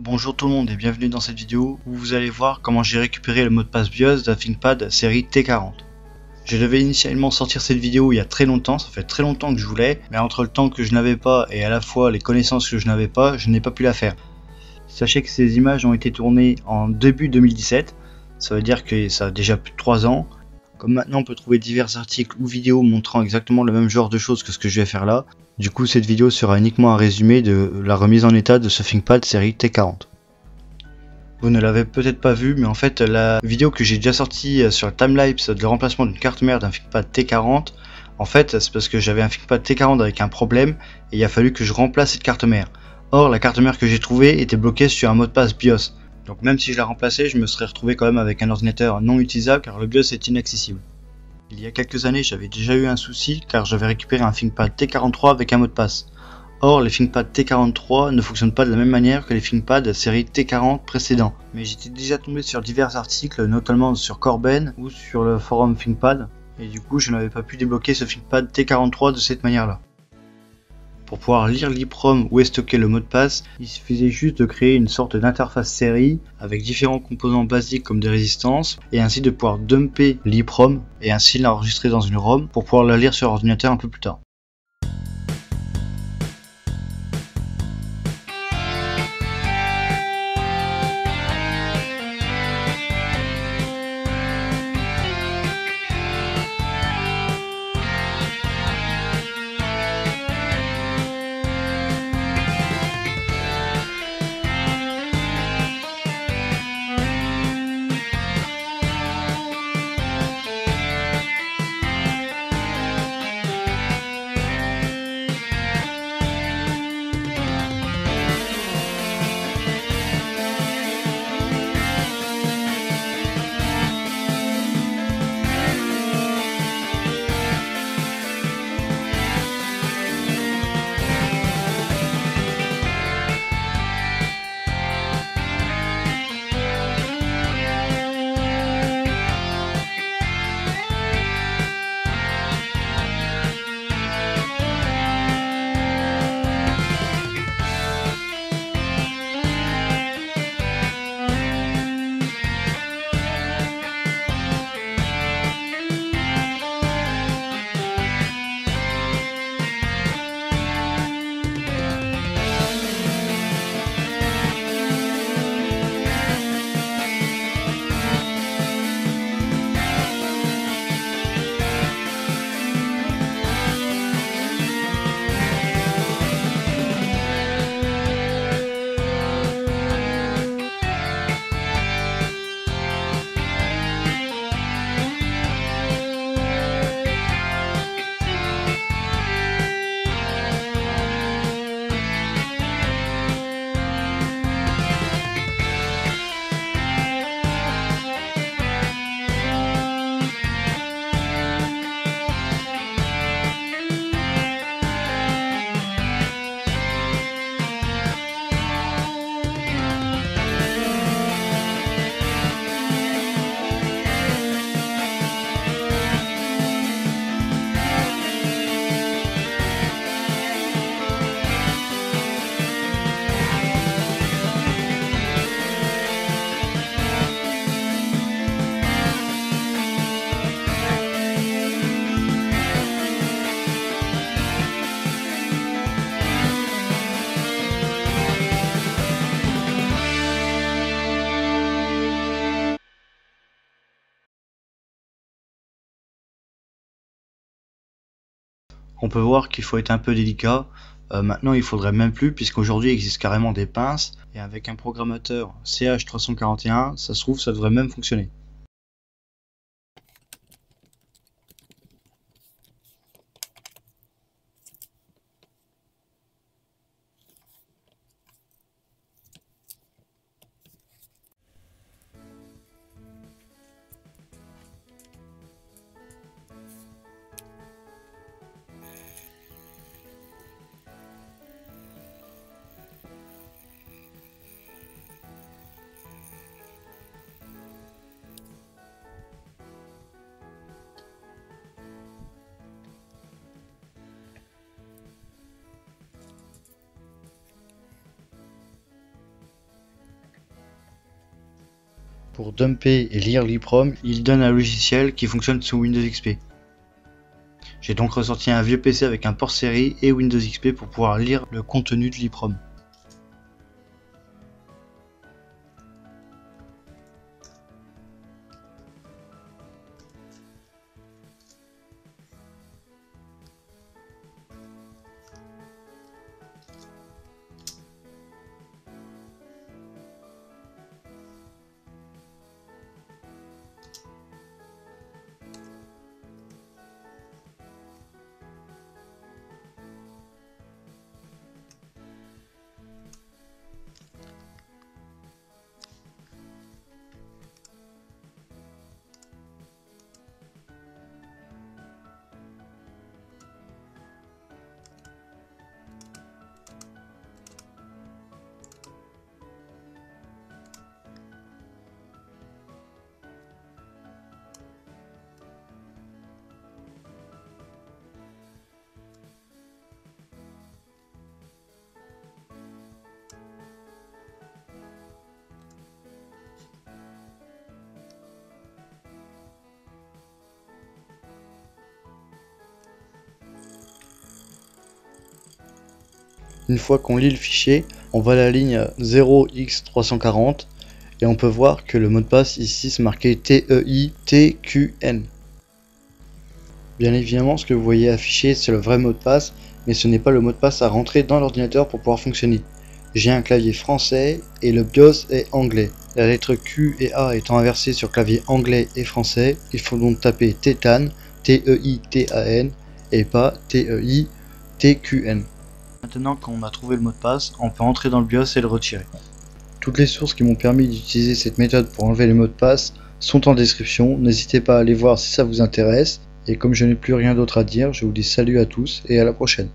Bonjour tout le monde et bienvenue dans cette vidéo où vous allez voir comment j'ai récupéré le mot de passe BIOS d'un ThinkPad série T40. Je devais initialement sortir cette vidéo il y a très longtemps, ça fait très longtemps que je voulais, mais entre le temps que je n'avais pas et à la fois les connaissances que je n'avais pas, je n'ai pas pu la faire. Sachez que ces images ont été tournées en début 2017, ça veut dire que ça a déjà plus de 3 ans. Comme maintenant on peut trouver divers articles ou vidéos montrant exactement le même genre de choses que ce que je vais faire là, du coup cette vidéo sera uniquement un résumé de la remise en état de ce ThinkPad série T40. Vous ne l'avez peut-être pas vu, mais en fait la vidéo que j'ai déjà sortie sur le timelapse de remplacement d'une carte mère d'un ThinkPad T40, en fait c'est parce que j'avais un ThinkPad T40 avec un problème et il a fallu que je remplace cette carte mère. Or la carte mère que j'ai trouvée était bloquée sur un mot de passe BIOS. Donc même si je la remplaçais, je me serais retrouvé quand même avec un ordinateur non utilisable car le BIOS est inaccessible. Il y a quelques années, j'avais déjà eu un souci car j'avais récupéré un ThinkPad T43 avec un mot de passe. Or, les ThinkPad T43 ne fonctionnent pas de la même manière que les ThinkPad série T40 précédents. Mais j'étais déjà tombé sur divers articles, notamment sur Corben ou sur le forum ThinkPad, et du coup je n'avais pas pu débloquer ce ThinkPad T43 de cette manière-là. Pour pouvoir lire l'EEPROM où est stocké le mot de passe, il suffisait juste de créer une sorte d'interface série avec différents composants basiques comme des résistances et ainsi de pouvoir dumper l'EEPROM et ainsi l'enregistrer dans une ROM pour pouvoir la lire sur ordinateur un peu plus tard. On peut voir qu'il faut être un peu délicat. Maintenant il faudrait même plus puisqu'aujourd'hui il existe carrément des pinces et avec un programmateur CH341, ça se trouve ça devrait même fonctionner. Pour dumper et lire l'EEPROM, il donne un logiciel qui fonctionne sous Windows XP. J'ai donc ressorti un vieux PC avec un port série et Windows XP pour pouvoir lire le contenu de l'EEPROM. Une fois qu'on lit le fichier, on va à la ligne 0x340 et on peut voir que le mot de passe ici c'est marqué TEI-TQN. Bien évidemment, ce que vous voyez affiché c'est le vrai mot de passe, mais ce n'est pas le mot de passe à rentrer dans l'ordinateur pour pouvoir fonctionner. J'ai un clavier français et le BIOS est anglais. La lettre Q et A étant inversées sur clavier anglais et français, il faut donc taper TEITAN, T-E-I-T-A-N et pas T-E-I-T-Q-N. Maintenant qu'on a trouvé le mot de passe, on peut entrer dans le BIOS et le retirer. Toutes les sources qui m'ont permis d'utiliser cette méthode pour enlever les mots de passe sont en description, n'hésitez pas à aller voir si ça vous intéresse. Et comme je n'ai plus rien d'autre à dire, je vous dis salut à tous et à la prochaine.